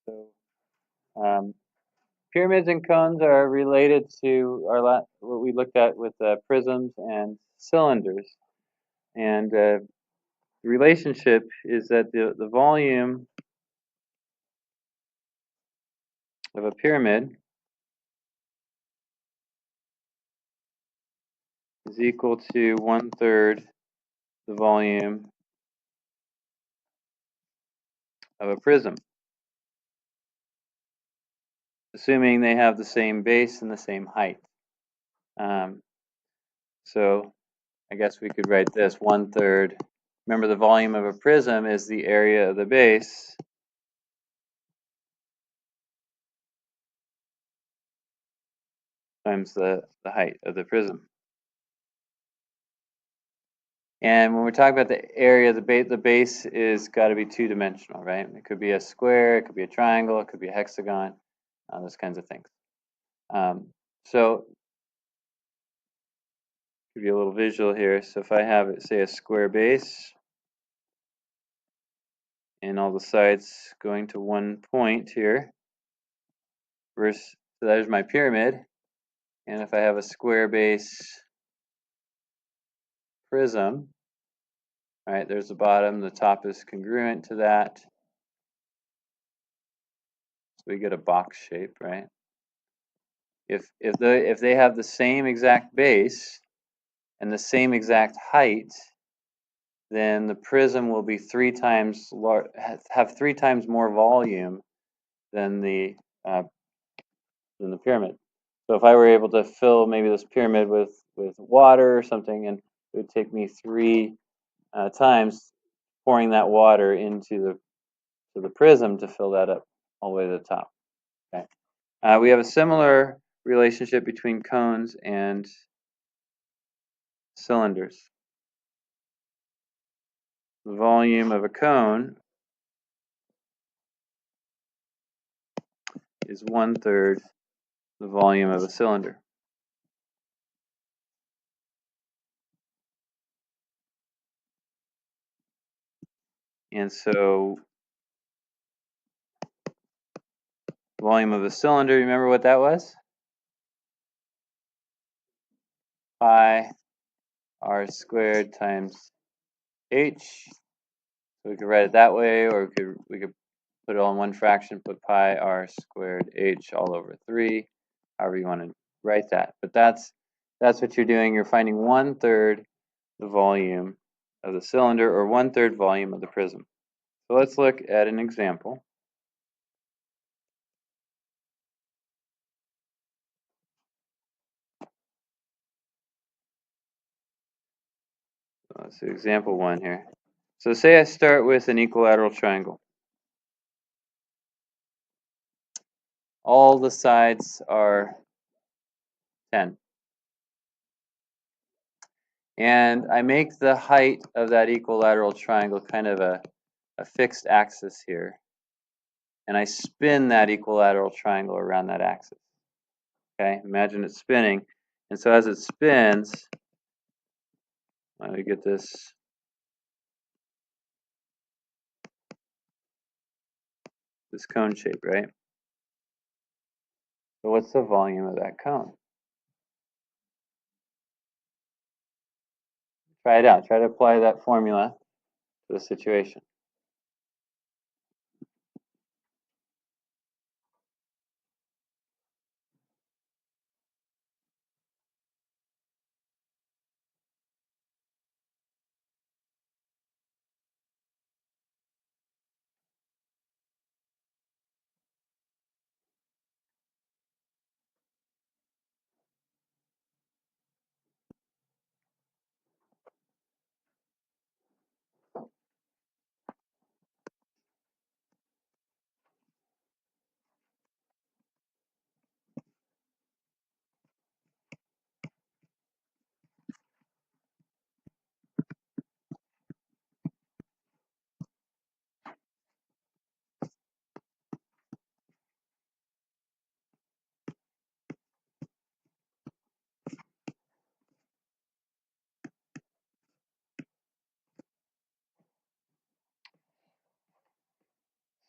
So pyramids and cones are related to what we looked at with prisms and cylinders. And the relationship is that the volume of a pyramid is equal to 1/3 the volume of a prism, assuming they have the same base and the same height. So I guess we could write this 1/3. Remember, the volume of a prism is the area of the base times the height of the prism. And when we're talking about the area, the base is got to be two-dimensional, right? It could be a square, it could be a triangle, it could be a hexagon, those kinds of things. So give you a little visual here. So if I have, say, a square base and all the sides going to one point here, so there's my pyramid. And if I have a square base prism, all right, there's the bottom, the top is congruent to that. So we get a box shape, right? If they have the same exact base and the same exact height, then the prism will be have 3 times more volume than the pyramid. So if I were able to fill maybe this pyramid with water or something, and it would take me 3 times pouring that water into the prism to fill that up all the way to the top. Okay. We have a similar relationship between cones and cylinders. The volume of a cone is 1/3 the volume of a cylinder. And so volume of a cylinder, remember what that was? Pi r squared times h. So we could write it that way, or we could put it all in one fraction, put pi r squared h all over 3, however you want to write that. But that's what you're doing. You're finding 1/3 the volume of the cylinder, or 1/3 volume of the prism. So let's look at an example. Let's see example 1 here. So say I start with an equilateral triangle. All the sides are 10. And I make the height of that equilateral triangle kind of a fixed axis here. And I spin that equilateral triangle around that axis. Okay, imagine it spinning. And so as it spins, we get this cone shape, right? So what's the volume of that cone? Try it out. Try to apply that formula to the situation.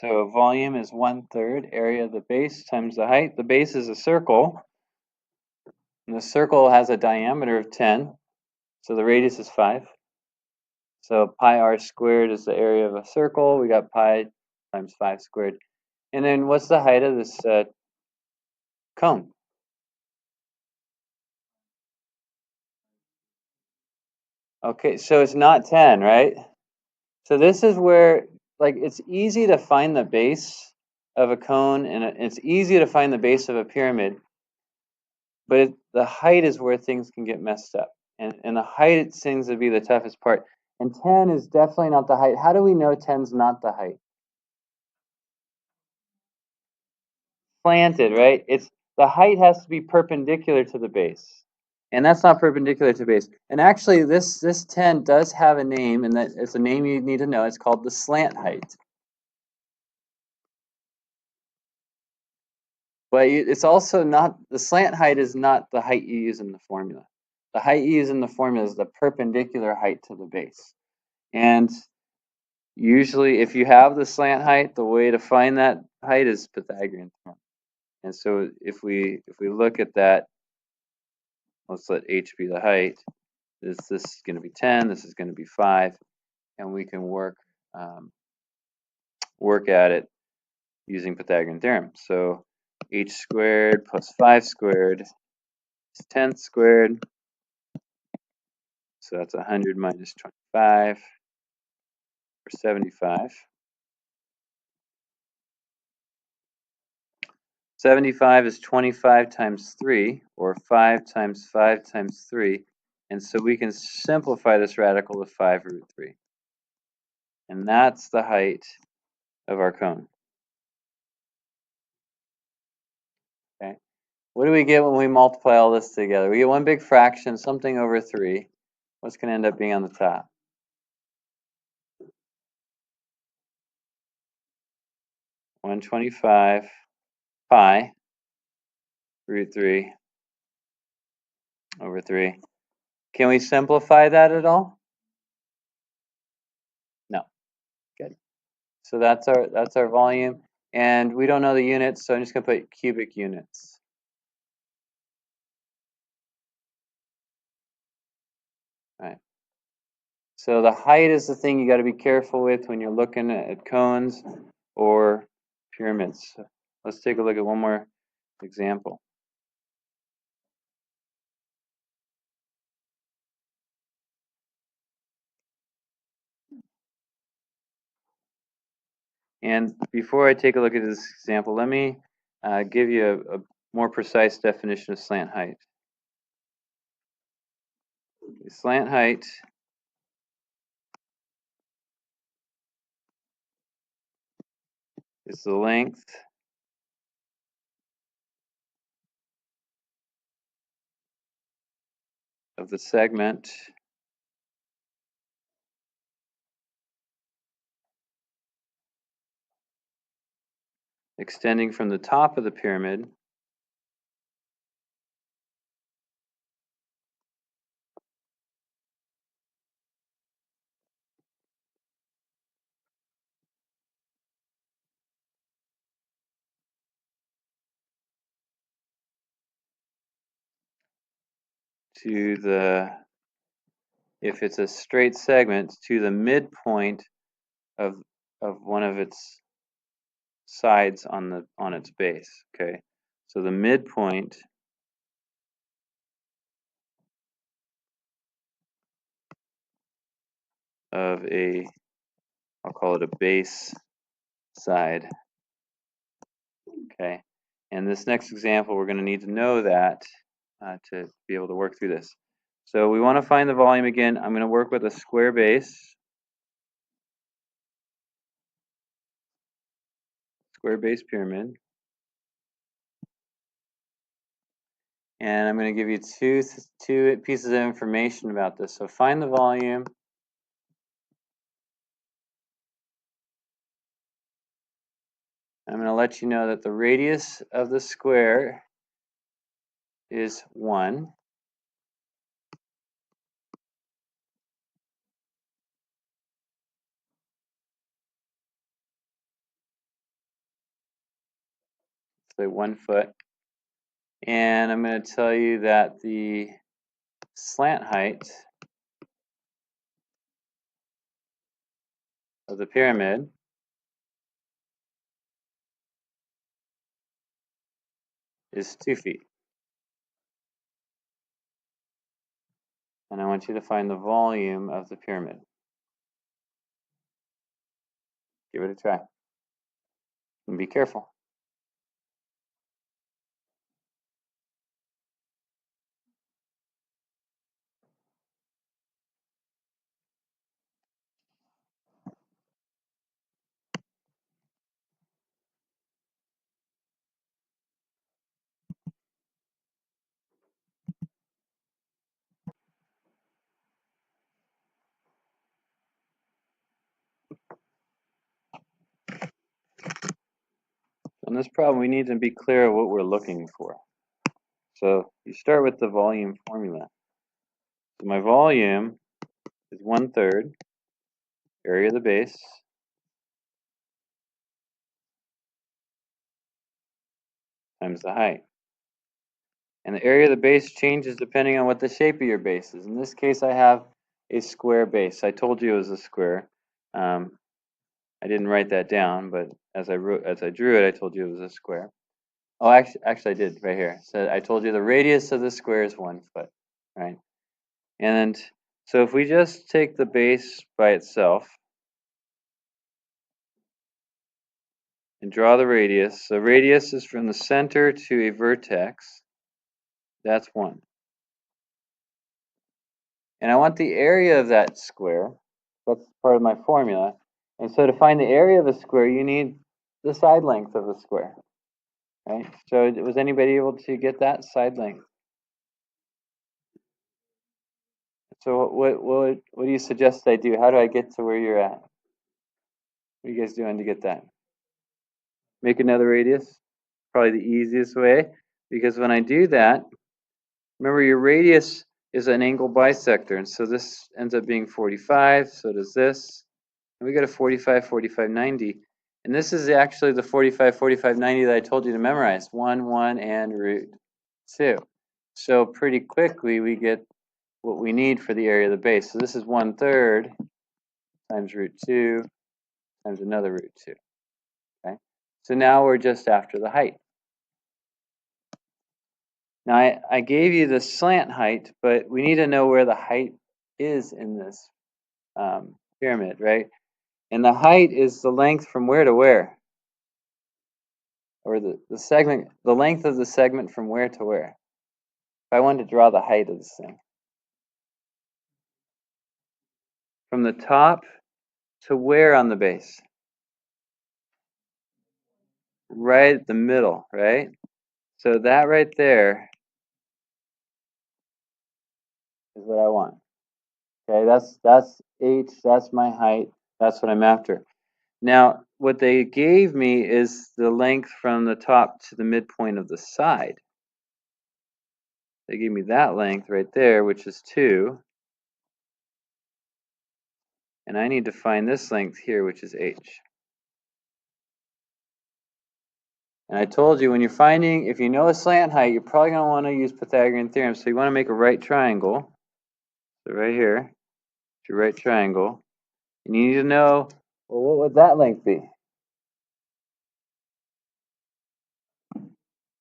So volume is 1/3 area of the base times the height. The base is a circle, and the circle has a diameter of 10, so the radius is 5. So pi r squared is the area of a circle. We got pi times 5 squared. And then what's the height of this cone? Okay, so it's not 10, right? So this is where, like, it's easy to find the base of a cone, and it's easy to find the base of a pyramid, but the height is where things can get messed up. And the height seems to be the toughest part. And 10 is definitely not the height. How do we know 10's not the height? Slanted, right? It's the height has to be perpendicular to the base. And that's not perpendicular to base. And actually this 10 does have a name, and that it's a name you need to know. It's called the slant height. But it's also not, the slant height is not the height you use in the formula. The height you use in the formula is the perpendicular height to the base. And usually if you have the slant height, the way to find that height is Pythagorean theorem. And so if we look at that, let's let h be the height. This is going to be 10, this is going to be 5, and we can work at it using Pythagorean theorem. So h squared plus 5 squared is 10 squared. So that's 100 minus 25, or 75. 75 is 25 times 3, or 5 times 5 times 3. And so we can simplify this radical to 5 root 3. And that's the height of our cone. Okay. What do we get when we multiply all this together? We get one big fraction, something over 3. What's going to end up being on the top? 125 pi root 3 over 3. Can we simplify that at all? No. Good. So that's our volume, and we don't know the units, so I'm just going to put cubic units. All right. So the height is the thing you got to be careful with when you're looking at cones or pyramids. Let's take a look at one more example. And before I take a look at this example, let me give you a more precise definition of slant height. Slant height is the length of the segment extending from the top of the pyramid to the, if it's a straight segment, to the midpoint of one of its sides on its base. Okay, so the midpoint of a, I'll call it a base side. Okay, and this next example, we're going to need to know that to be able to work through this. So we want to find the volume again. I'm going to work with a square base, pyramid. And I'm going to give you two pieces of information about this. So find the volume. I'm going to let you know that the radius of the square is 1. say 1 foot. And I'm going to tell you that the slant height of the pyramid is 2 feet. And I want you to find the volume of the pyramid. Give it a try. And be careful. On this problem, we need to be clear of what we're looking for. So you start with the volume formula. So my volume is 1/3 area of the base times the height. And the area of the base changes depending on what the shape of your base is. In this case, I have a square base. I told you it was a square. I didn't write that down, but as I drew it, I told you it was a square. Oh, actually, I did right here. So I told you the radius of the square is 1 foot, right? And so if we just take the base by itself and draw the radius, the radius is from the center to a vertex. That's 1. And I want the area of that square. That's part of my formula. And so to find the area of a square, you need the side length of the square, right? So was anybody able to get that side length? So what do you suggest I do? How do I get to where you're at? What are you guys doing to get that? Make another radius. Probably the easiest way, because when I do that, remember your radius is an angle bisector, and so this ends up being 45, so does this. And we got a 45, 45, 90. And this is actually the 45, 45, 90 that I told you to memorize. 1, 1, and root 2. So pretty quickly we get what we need for the area of the base. So this is 1/3 times root 2 times another root 2. Okay? So now we're just after the height. Now I gave you the slant height, but we need to know where the height is in this pyramid, right? And the height is the length from where to where? Or the segment, the length of the segment from where to where? If I wanted to draw the height of this thing. From the top to where on the base? Right at the middle, right? So that right there is what I want. Okay, that's h, that's my height, that's what I'm after. Now, what they gave me is the length from the top to the midpoint of the side. They gave me that length right there, which is 2. And I need to find this length here, which is h. And I told you when you're finding, if you know a slant height, you're probably going to want to use Pythagorean theorem. So you want to make a right triangle. So right here, it's your right triangle. And you need to know, well, what would that length be?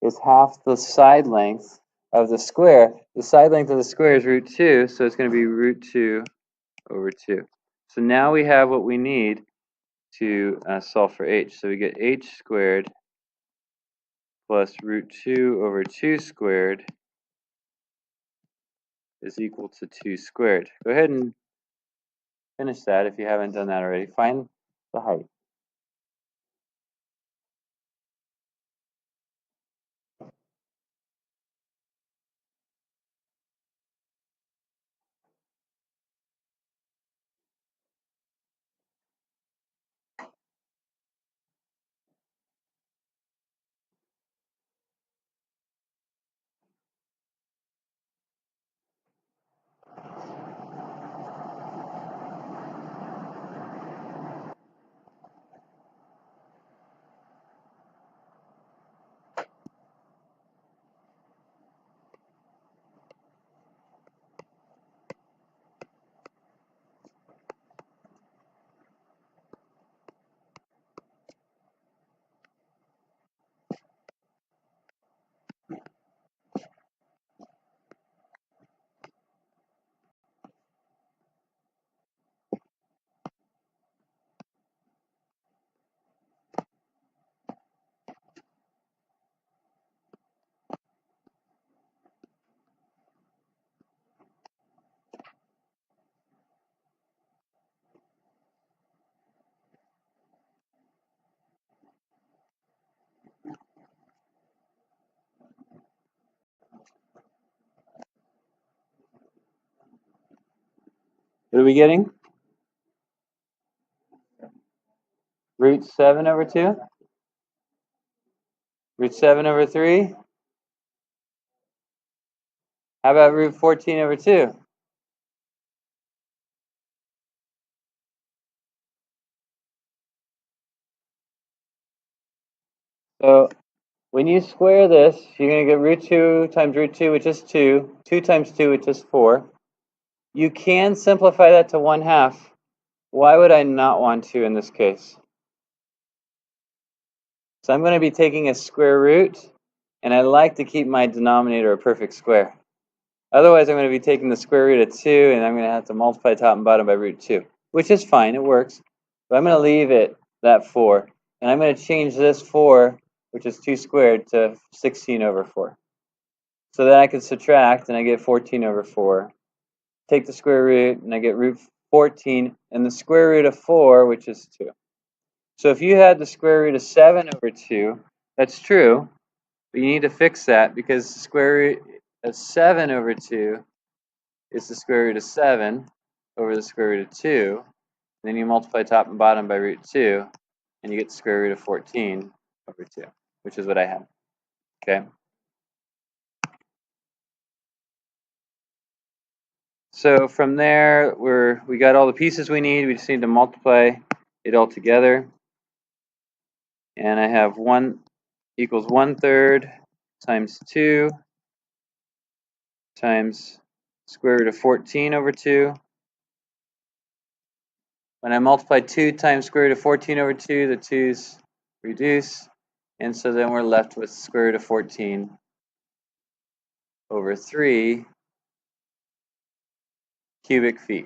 It's half the side length of the square. The side length of the square is root 2, so it's going to be root 2 over 2. So now we have what we need to solve for h. So we get h squared plus root 2 over 2 squared is equal to 2 squared. Go ahead and finish that if you haven't done that already. Find the height. What are we getting? Root 7 over 2? Root 7 over 3? How about root 14 over 2? So when you square this, you're going to get root 2 times root 2, which is 2. 2 times 2, which is 4. You can simplify that to 1/2. Why would I not want to in this case? So I'm going to be taking a square root, and I like to keep my denominator a perfect square. Otherwise, I'm going to be taking the square root of 2, and I'm going to have to multiply top and bottom by root 2, which is fine. It works. But I'm going to leave it that 4. And I'm going to change this 4, which is 2 squared, to 16 over 4. So then I can subtract, and I get 14 over 4. Take the square root, and I get root 14, and the square root of 4, which is 2. So if you had the square root of 7 over 2, that's true, but you need to fix that because the square root of 7 over 2 is the square root of 7 over the square root of 2. Then you multiply top and bottom by root 2, and you get the square root of 14 over 2, which is what I have. Okay. So from there, we got all the pieces we need. We just need to multiply it all together. And I have 1 equals 1/3 times 2 times square root of 14 over 2. When I multiply 2 times square root of 14 over 2, the 2's reduce. And so then we're left with square root of 14 over 3 cubic feet.